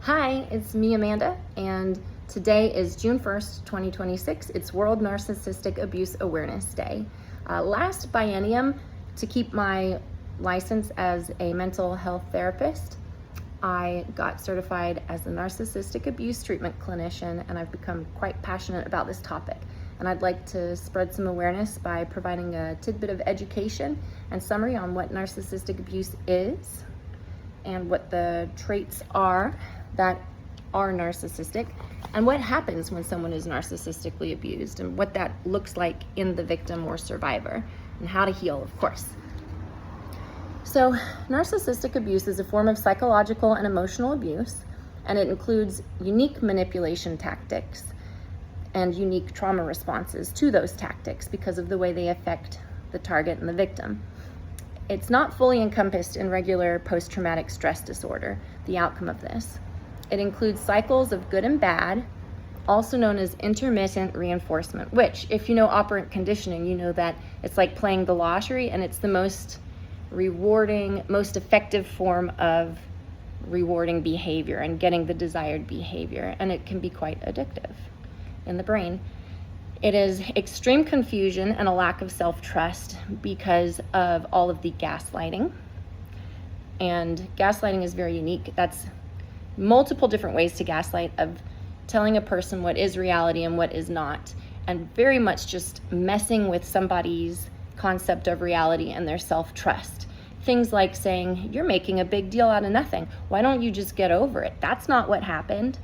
Hi, it's me, Amanda, and today is June 1st, 2026. It's World Narcissistic Abuse Awareness Day. Last biennium, to keep my license as a mental health therapist, I got certified as a narcissistic abuse treatment clinician, and I've become quite passionate about this topic. And I'd like to spread some awareness by providing a tidbit of education and summary on what narcissistic abuse is and what the traits are that are narcissistic, and what happens when someone is narcissistically abused, and what that looks like in the victim or survivor, and how to heal, of course. So, narcissistic abuse is a form of psychological and emotional abuse, and it includes unique manipulation tactics and unique trauma responses to those tactics because of the way they affect the target and the victim. It's not fully encompassed in regular post-traumatic stress disorder, the outcome of this. It includes cycles of good and bad, also known as intermittent reinforcement, which, if you know operant conditioning, you know that it's like playing the lottery, and it's the most rewarding, most effective form of rewarding behavior and getting the desired behavior, and it can be quite addictive in the brain. It is extreme confusion and a lack of self-trust because of all of the gaslighting. And gaslighting is very unique. That's multiple different ways to gaslight, of telling a person what is reality and what is not, and very much just messing with somebody's concept of reality and their self-trust. Things like saying, you're making a big deal out of nothing. Why don't you just get over it? That's not what happened.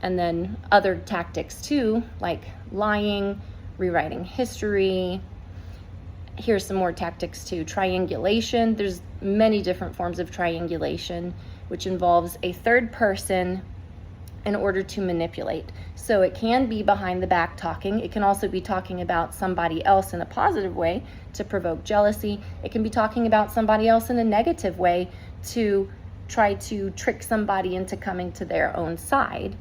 And then other tactics too, like lying, rewriting history. Here's some more tactics too. Triangulation. There's many different forms of triangulation, which involves a third person in order to manipulate. So it can be behind the back talking. It can also be talking about somebody else in a positive way to provoke jealousy. It can be talking about somebody else in a negative way to try to trick somebody into coming to their own side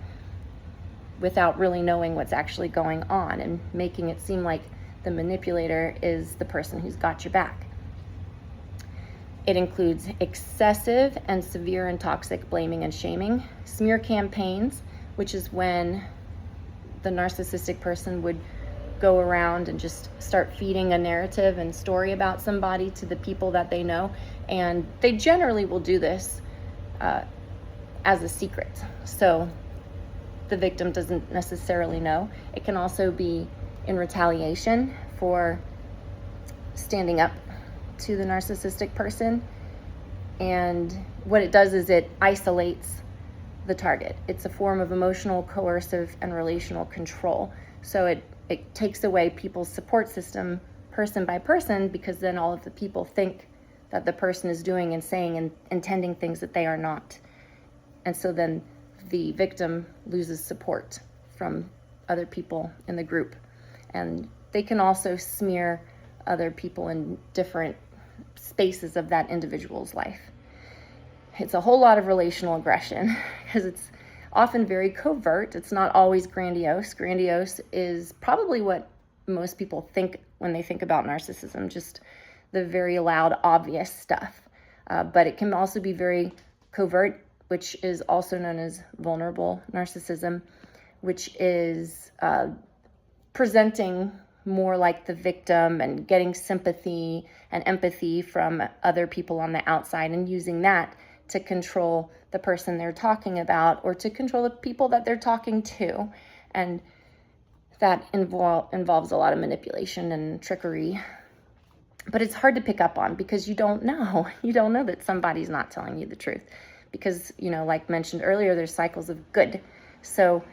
without really knowing what's actually going on, and making it seem like the manipulator is the person who's got your back. It includes excessive and severe and toxic blaming and shaming, smear campaigns, which is when the narcissistic person would go around and just start feeding a narrative and story about somebody to the people that they know. And they generally will do this as a secret, so the victim doesn't necessarily know. It can also be in retaliation for standing up to the narcissistic person, and what it does is it isolates the target. It's a form of emotional, coercive, and relational control. So it takes away people's support system person by person, because then all of the people think that the person is doing and saying and intending things that they are not. And so then the victim loses support from other people in the group. And they can also smear other people in different spaces of that individual's life. It's a whole lot of relational aggression because it's often very covert. It's not always grandiose. Grandiose is probably what most people think when they think about narcissism, just the very loud, obvious stuff. But it can also be very covert, which is also known as vulnerable narcissism, which is presenting more like the victim and getting sympathy and empathy from other people on the outside, and using that to control the person they're talking about or to control the people that they're talking to. And that involves a lot of manipulation and trickery. But it's hard to pick up on because you don't know. You don't know that somebody's not telling you the truth. Because, like mentioned earlier, there's cycles of good. So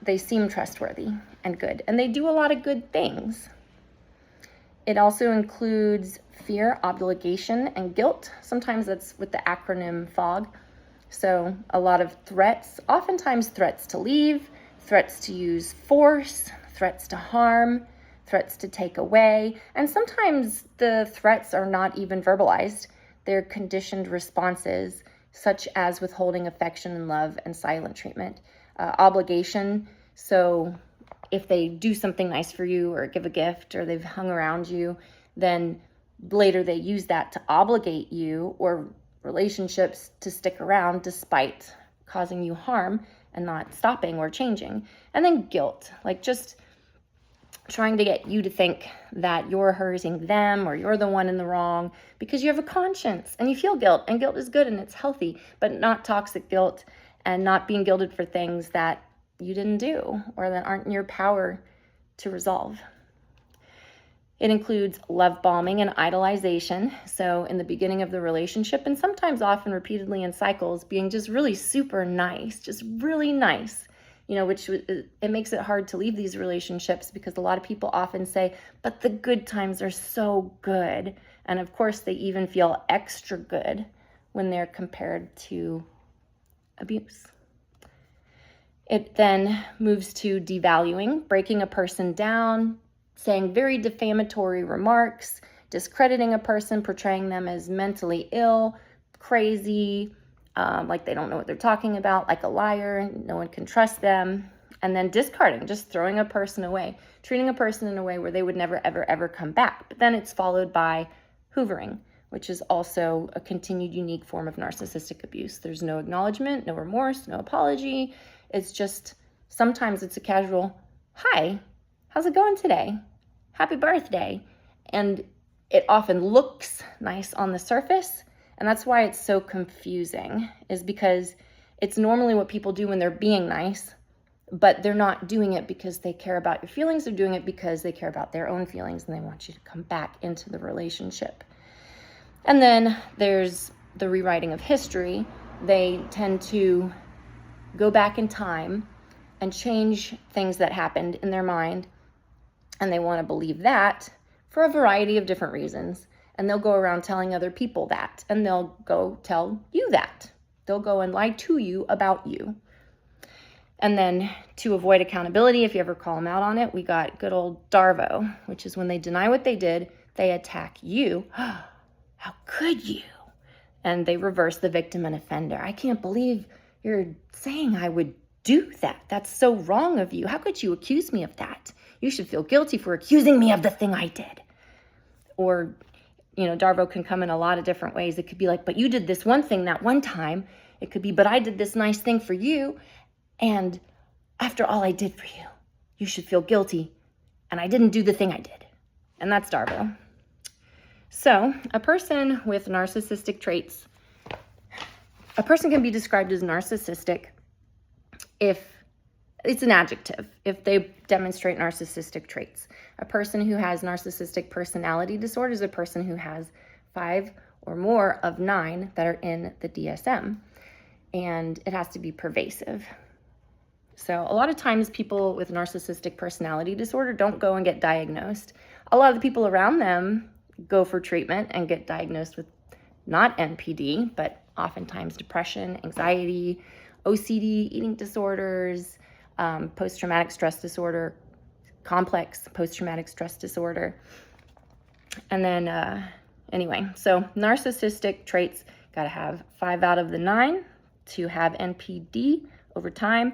they seem trustworthy and good, and they do a lot of good things. It also includes fear, obligation, and guilt. Sometimes that's with the acronym FOG. So a lot of threats, oftentimes threats to leave, threats to use force, threats to harm, threats to take away. And sometimes the threats are not even verbalized. They're conditioned responses, such as withholding affection and love and silent treatment. Obligation, so if they do something nice for you or give a gift or they've hung around you, then later they use that to obligate you or relationships to stick around despite causing you harm and not stopping or changing. And then guilt, like just trying to get you to think that you're hurting them or you're the one in the wrong because you have a conscience and you feel guilt, and guilt is good and it's healthy, but not toxic guilt and not being guilted for things that you didn't do or that aren't in your power to resolve. It includes love bombing and idolization. So in the beginning of the relationship, and sometimes often repeatedly in cycles, being just really super nice, just really nice, which it makes it hard to leave these relationships because a lot of people often say, but the good times are so good. And of course, they even feel extra good when they're compared to abuse. It then moves to devaluing, breaking a person down, saying very defamatory remarks, discrediting a person, portraying them as mentally ill, crazy, like they don't know what they're talking about, like a liar, no one can trust them, and then discarding, just throwing a person away, treating a person in a way where they would never, ever, ever come back. But then it's followed by hoovering, which is also a continued unique form of narcissistic abuse. There's no acknowledgement, no remorse, no apology. It's just, sometimes it's a casual, hi, how's it going today? Happy birthday. And it often looks nice on the surface. And that's why it's so confusing, is because it's normally what people do when they're being nice, but they're not doing it because they care about your feelings. They're doing it because they care about their own feelings and they want you to come back into the relationship. And then there's the rewriting of history. They tend to go back in time and change things that happened in their mind. And they want to believe that for a variety of different reasons. And they'll go around telling other people that. And they'll go tell you that. They'll go and lie to you about you. And then to avoid accountability, if you ever call them out on it, we got good old Darvo, which is when they deny what they did, they attack you. How could you? And they reverse the victim and offender. I can't believe you're saying I would do that. That's so wrong of you. How could you accuse me of that? You should feel guilty for accusing me of the thing I did. Or, Darvo can come in a lot of different ways. It could be like, but you did this one thing that one time. It could be, but I did this nice thing for you. And after all I did for you, you should feel guilty. And I didn't do the thing I did. And that's Darvo. So a person with narcissistic traits, a person can be described as narcissistic if it's an adjective, if they demonstrate narcissistic traits. A person who has narcissistic personality disorder is a person who has 5 or more of 9 that are in the DSM. And it has to be pervasive. So a lot of times people with narcissistic personality disorder don't go and get diagnosed. A lot of the people around them go for treatment and get diagnosed with not NPD, but oftentimes depression, anxiety, OCD, eating disorders, post-traumatic stress disorder, complex post-traumatic stress disorder. And then, anyway, so narcissistic traits, got to have 5 out of the 9 to have NPD over time.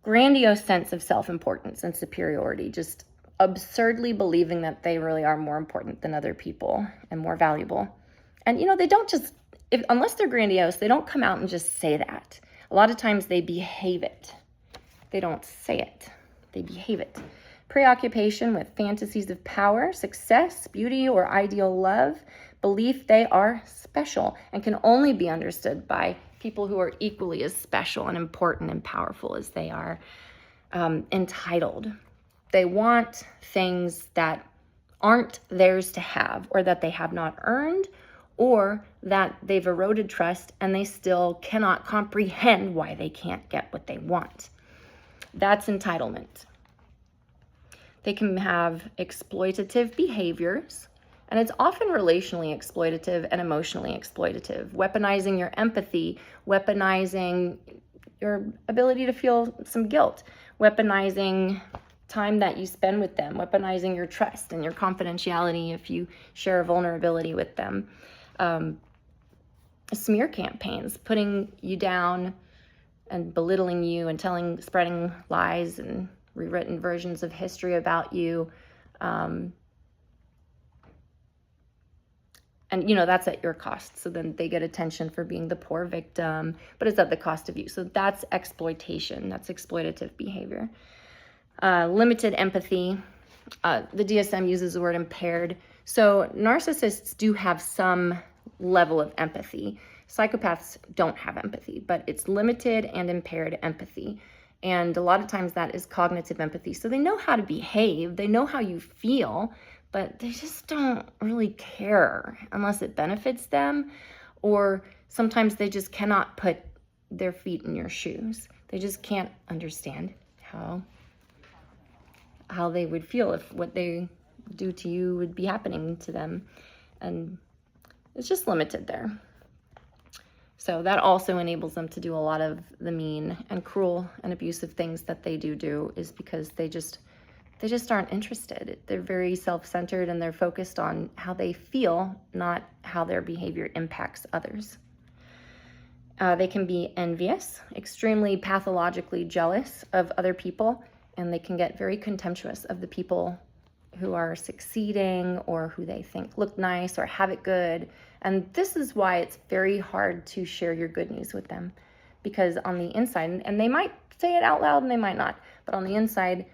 Grandiose sense of self-importance and superiority, just absurdly believing that they really are more important than other people and more valuable. And, they don't just, unless they're grandiose, they don't come out and just say that. A lot of times they behave it. They don't say it. They behave it. Preoccupation with fantasies of power, success, beauty, or ideal love. Belief they are special and can only be understood by people who are equally as special and important and powerful as they are. Entitled. They want things that aren't theirs to have, or that they have not earned, or that they've eroded trust and they still cannot comprehend why they can't get what they want. That's entitlement. They can have exploitative behaviors, and it's often relationally exploitative and emotionally exploitative, weaponizing your empathy, weaponizing your ability to feel some guilt, weaponizing time that you spend with them, weaponizing your trust and your confidentiality if you share a vulnerability with them. Smear campaigns, putting you down and belittling you and spreading lies and rewritten versions of history about you. And And, that's at your cost. So then they get attention for being the poor victim, but it's at the cost of you. So that's exploitation. That's exploitative behavior. Limited empathy. The DSM uses the word impaired. So narcissists do have some level of empathy. Psychopaths don't have empathy, but it's limited and impaired empathy. And a lot of times that is cognitive empathy. So they know how to behave, they know how you feel, but they just don't really care unless it benefits them. Or sometimes they just cannot put their feet in your shoes. They just can't understand how they would feel if what they do to you would be happening to them. And it's just limited there. So that also enables them to do a lot of the mean and cruel and abusive things that they do is because they just aren't interested. They're very self-centered and they're focused on how they feel, not how their behavior impacts others. They can be envious, extremely pathologically jealous of other people, and they can get very contemptuous of the people who are succeeding or who they think look nice or have it good. And this is why it's very hard to share your good news with them, because on the inside, and they might say it out loud and they might not, but on the inside,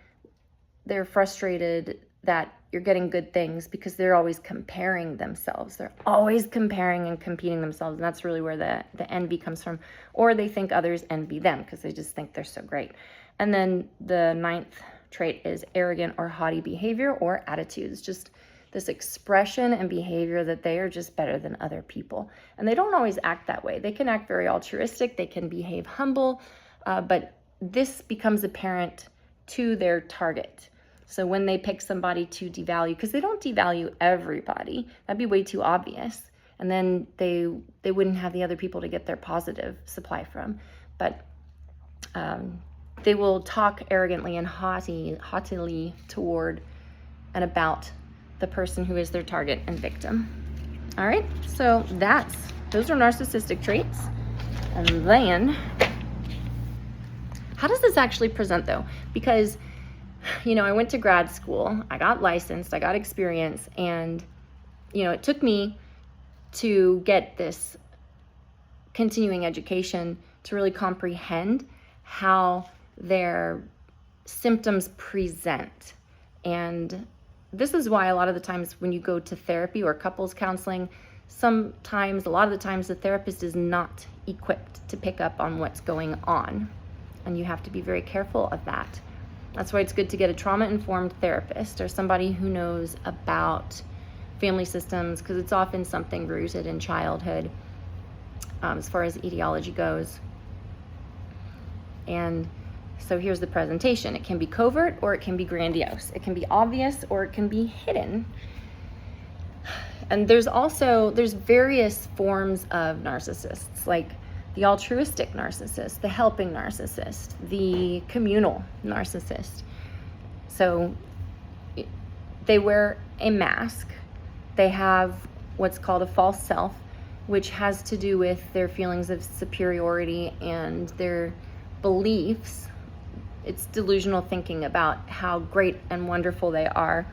they're frustrated that you're getting good things because they're always comparing themselves. They're always comparing and competing themselves. And that's really where the envy comes from. Or they think others envy them because they just think they're so great. And then the 9th trait is arrogant or haughty behavior or attitudes. Just this expression and behavior that they are just better than other people. And they don't always act that way. They can act very altruistic. They can behave humble. But this becomes apparent to their target. So when they pick somebody to devalue, because they don't devalue everybody, that'd be way too obvious. And then they wouldn't have the other people to get their positive supply from. But they will talk arrogantly and haughtily toward and about the person who is their target and victim. All right, so those are narcissistic traits. And then, how does this actually present though? Because, I went to grad school, I got licensed, I got experience, and, it took me to get this continuing education to really comprehend how their symptoms present. And this is why a lot of the times when you go to therapy or couples counseling, a lot of the times the therapist is not equipped to pick up on what's going on. And you have to be very careful of that. That's why it's good to get a trauma-informed therapist or somebody who knows about family systems, because it's often something rooted in childhood as far as etiology goes. And so here's the presentation. It can be covert or it can be grandiose. It can be obvious or it can be hidden. And there's various forms of narcissists, like the altruistic narcissist, the helping narcissist, the communal narcissist. So they wear a mask. They have what's called a false self, which has to do with their feelings of superiority and their beliefs. It's delusional thinking about how great and wonderful they are,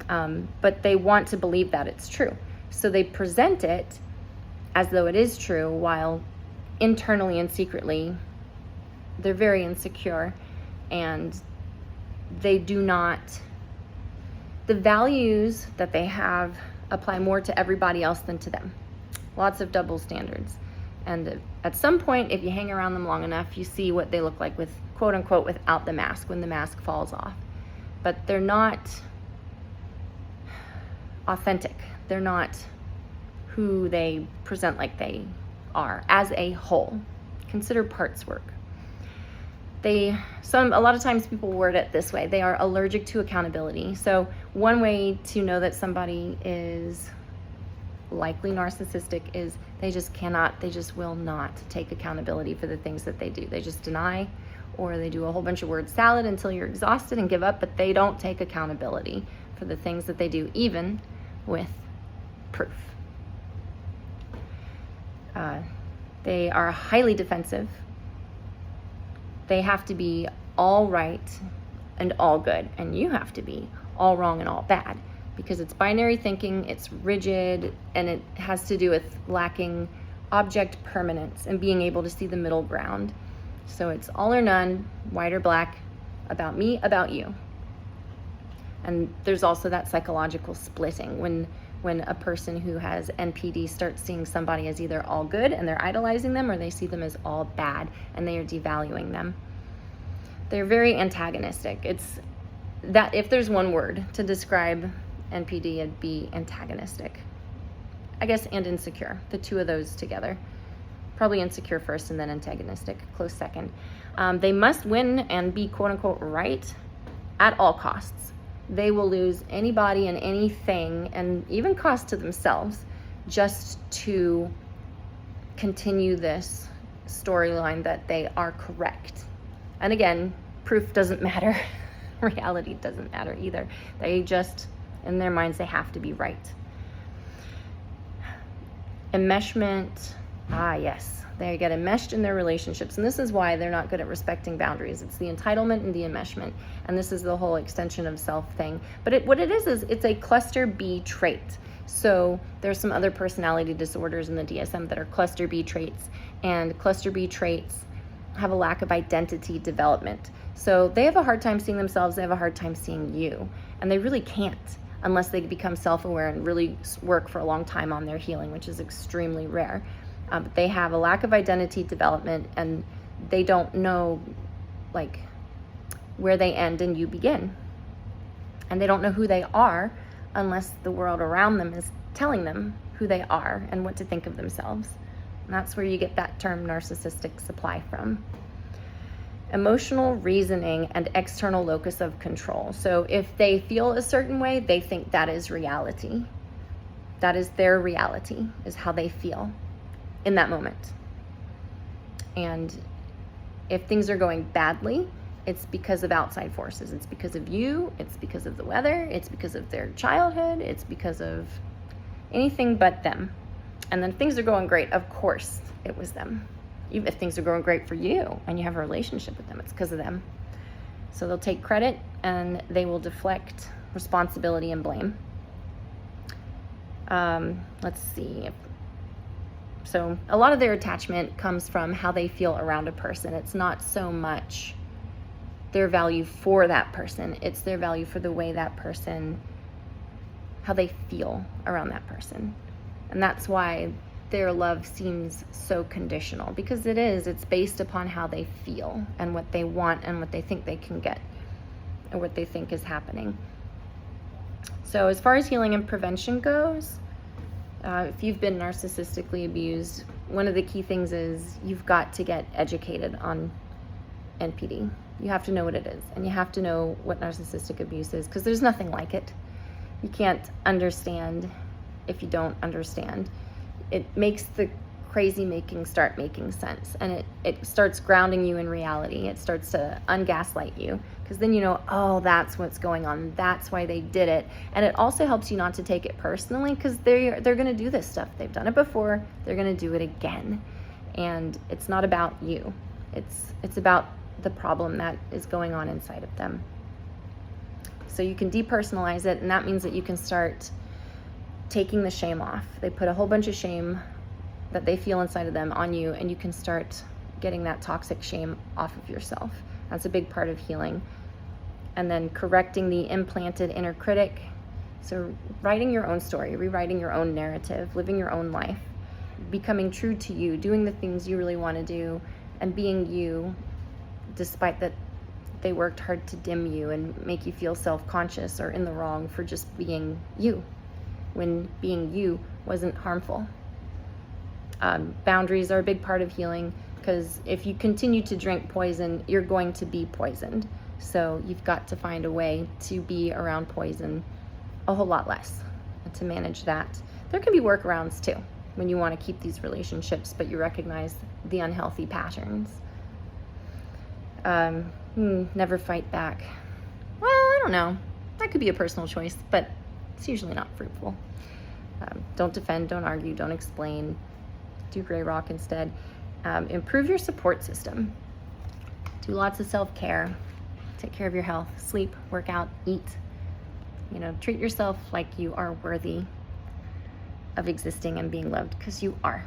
but they want to believe that it's true. So they present it as though it is true, while internally and secretly they're very insecure, and the values that they have apply more to everybody else than to them. Lots of double standards. And at some point, if you hang around them long enough, you see what they look like with, quote unquote, without the mask, when the mask falls off. But they're not authentic. They're not who they present like they are as a whole. Consider parts work. A lot of times people word it this way: they are allergic to accountability. So one way to know that somebody is likely narcissistic is they just will not take accountability for the things that they do. They just deny, or they do a whole bunch of word salad until you're exhausted and give up, but they don't take accountability for the things that they do, even with proof. They are highly defensive. They have to be all right and all good, and you have to be all wrong and all bad. because it's binary thinking, it's rigid, and it has to do with lacking object permanence and being able to see the middle ground. So it's all or none, white or black, about me, about you. And there's also that psychological splitting when a person who has NPD starts seeing somebody as either all good and they're idolizing them, or they see them as all bad and they are devaluing them. They're very antagonistic. It's that, if there's one word to describe NPD, it'd be antagonistic, I guess, and insecure, the two of those together. Probably insecure first and then antagonistic, close second. They must win and be quote unquote right at all costs. They will lose anybody and anything, and even cost to themselves, just to continue this storyline that they are correct. And again, proof doesn't matter. Reality doesn't matter either. They just, in their minds, they have to be right. Enmeshment, yes. They get enmeshed in their relationships, and this is why they're not good at respecting boundaries. It's the entitlement and the enmeshment, and this is the whole extension of self thing. But what it is it's a cluster B trait. So there's some other personality disorders in the DSM that are cluster B traits, and cluster B traits have a lack of identity development. So they have a hard time seeing themselves, they have a hard time seeing you, and they really can't unless they become self-aware and really work for a long time on their healing, which is extremely rare. But they have a lack of identity development, and they don't know like where they end and you begin. And they don't know who they are unless the world around them is telling them who they are and what to think of themselves. And that's where you get that term narcissistic supply from. Emotional reasoning and external locus of control. So if they feel a certain way, they think that is reality. That is their reality, is how they feel in that moment. And if things are going badly, it's because of outside forces. It's because of you, it's because of the weather, it's because of their childhood, it's because of anything but them. And then things are going great, of course it was them. Even if things are going great for you and you have a relationship with them, it's because of them. So they'll take credit and they will deflect responsibility and blame. Let's see. So a lot of their attachment comes from how they feel around a person. It's not so much their value for that person. It's their value for the way that person, how they feel around that person. And that's why their love seems so conditional, because it is. It's based upon how they feel and what they want and what they think they can get or what they think is happening. So as far as healing and prevention goes, if you've been narcissistically abused, one of the key things is you've got to get educated on NPD. You have to know what it is, and you have to know what narcissistic abuse is, because there's nothing like it. You can't understand if you don't understand. It makes the crazy making start making sense, and it starts grounding you in reality. It starts to ungaslight you, because then you know, oh, that's what's going on. That's why they did it. And it also helps you not to take it personally, because they're going to do this stuff. They've done it before. They're going to do it again. And it's not about you. It's about the problem that is going on inside of them. So you can depersonalize it, and that means that you can start taking the shame off. They put a whole bunch of shame that they feel inside of them on you, and you can start getting that toxic shame off of yourself. That's a big part of healing. And then correcting the implanted inner critic. So writing your own story, rewriting your own narrative, living your own life, becoming true to you, doing the things you really want to do, and being you, despite that they worked hard to dim you and make you feel self-conscious or in the wrong for just being you, when being you wasn't harmful. Boundaries are a big part of healing, because if you continue to drink poison, you're going to be poisoned. So you've got to find a way to be around poison a whole lot less and to manage that. There can be workarounds too when you want to keep these relationships, but you recognize the unhealthy patterns. Never fight back. Well, I don't know. That could be a personal choice, but it's usually not fruitful. Don't defend, don't argue, don't explain. Do gray rock instead. Improve your support system. Do lots of self-care. Take care of your health. Sleep, work out, eat. You know, treat yourself like you are worthy of existing and being loved, because you are.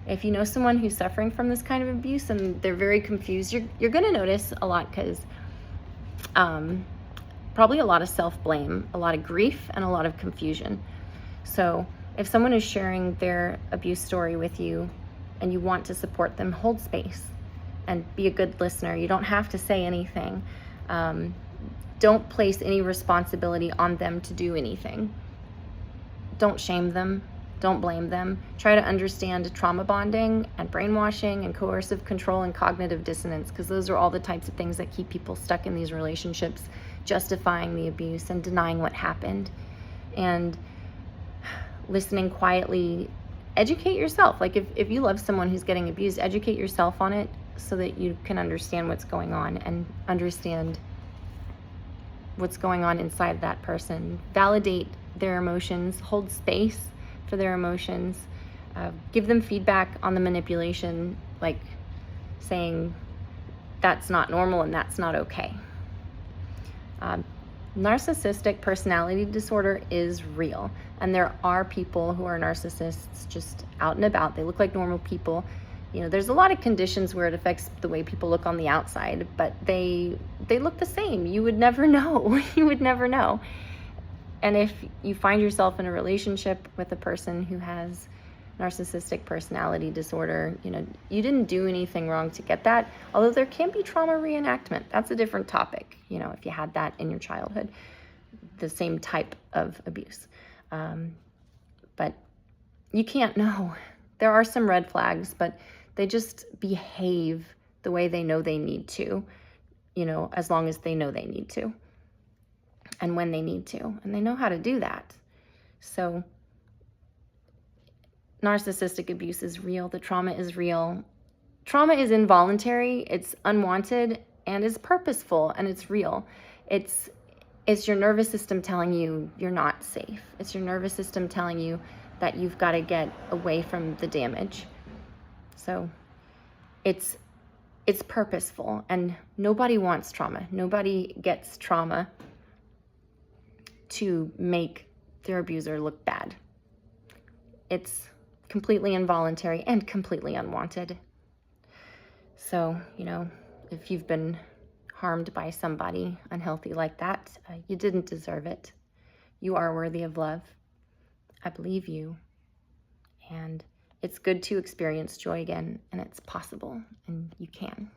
If you know someone who's suffering from this kind of abuse and they're very confused, you're going to notice a lot, because probably a lot of self-blame, a lot of grief, and a lot of confusion. So if someone is sharing their abuse story with you and you want to support them, hold space and be a good listener. You don't have to say anything. Don't place any responsibility on them to do anything. Don't shame them. Don't blame them. Try to understand trauma bonding and brainwashing and coercive control and cognitive dissonance, because those are all the types of things that keep people stuck in these relationships, justifying the abuse and denying what happened. And listening quietly, educate yourself. Like if you love someone who's getting abused, educate yourself on it so that you can understand what's going on and understand what's going on inside that person. Validate their emotions, hold space for their emotions, give them feedback on the manipulation, like saying that's not normal and that's not okay. Narcissistic personality disorder is real, and there are people who are narcissists just out and about. They look like normal people. You know, there's a lot of conditions where it affects the way people look on the outside, but they look the same. You would never know. You would never know. And if you find yourself in a relationship with a person who has narcissistic personality disorder, you know, you didn't do anything wrong to get that, although there can be trauma reenactment. That's a different topic, you know, if you had that in your childhood, the same type of abuse. But you can't know. There are some red flags, but they just behave the way they know they need to, you know, as long as they know they need to and when they need to, and they know how to do that. So narcissistic abuse is real. The trauma is real. Trauma is involuntary, it's unwanted, and it's purposeful, and it's real. It's your nervous system telling you you're not safe. It's your nervous system telling you that you've got to get away from the damage. So it's purposeful, and nobody wants trauma. Nobody gets trauma to make their abuser look bad. It's completely involuntary and completely unwanted. So, you know, if you've been harmed by somebody unhealthy like that, you didn't deserve it. You are worthy of love. I believe you. And it's good to experience joy again, and it's possible, and you can.